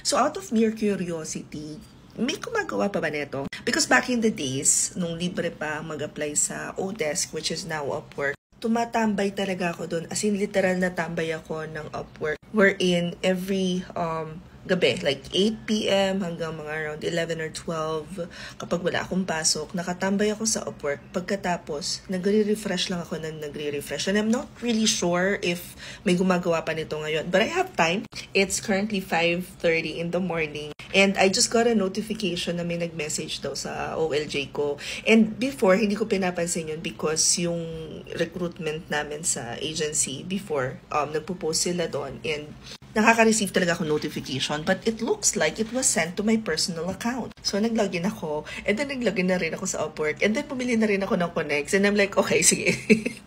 So out of mere curiosity, may gumagawa pa ba nito? Because back in the days, nung libre pa mag-apply sa Odesk, which is now Upwork, tumatambay talaga ako doon. As in, literal na tambay ako ng Upwork. Wherein every gabi, like 8 p.m. hanggang mga around 11 or 12, kapag wala akong pasok, nakatambay ako sa Upwork. Pagkatapos, nagre-refresh lang ako ng nagre-refresh. And I'm not really sure if may gumagawa pa nito ngayon. But I have time. It's currently 5:30 in the morning. And I just got a notification na may nag-message daw sa OLJ ko. And before, hindi ko pinapansin yun because yung recruitment namin sa agency before, nagpo-post sila doon. And nakaka-receive talaga ako notification, but it looks like it was sent to my personal account. So, nag-login ako, and then nag-login na rin ako sa Upwork, and then pumili na rin ako ng Connects, and I'm like, okay, sige,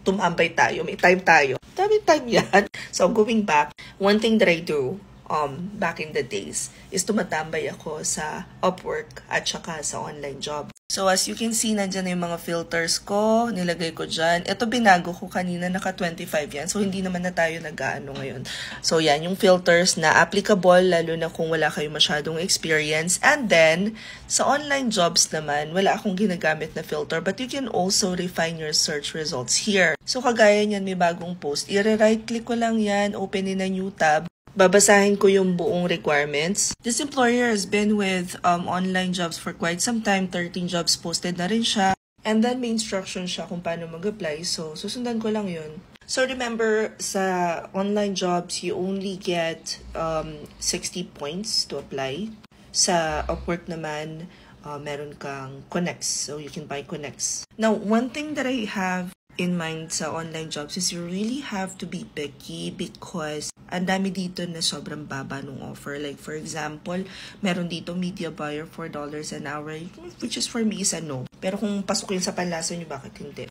tumambay tayo, may time tayo. Daming time yan. So, going back, one thing that I do, back in the days, is tumatambay ako sa Upwork at saka sa online job. So, as you can see, nandyan na yung mga filters ko. Nilagay ko dyan. Ito, binago ko kanina. Naka 25 yan. So, hindi naman na tayo nag-ano ngayon. So, yan. Yung filters na applicable, lalo na kung wala kayo masyadong experience. And then, sa online jobs naman, wala akong ginagamit na filter. But you can also refine your search results here. So, kagaya niyan, may bagong post. I-right click ko lang yan. Open in a new tab. Babasahin ko yung buong requirements. This employer has been with online jobs for quite some time. 13 jobs posted na rin siya. And then may instruction siya kung paano mag-apply. So, susundan ko lang yun. So, remember, sa online jobs, you only get 60 points to apply. Sa Upwork naman, meron kang connects. So, you can buy connects. Now, one thing that I have in mind sa online jobs is you really have to be picky because ang dami dito na sobrang baba nung offer. Like, for example, meron dito media buyer $4 an hour, which is for me is a no. Pero kung pasok yun sa panlasa nyo, bakit hindi?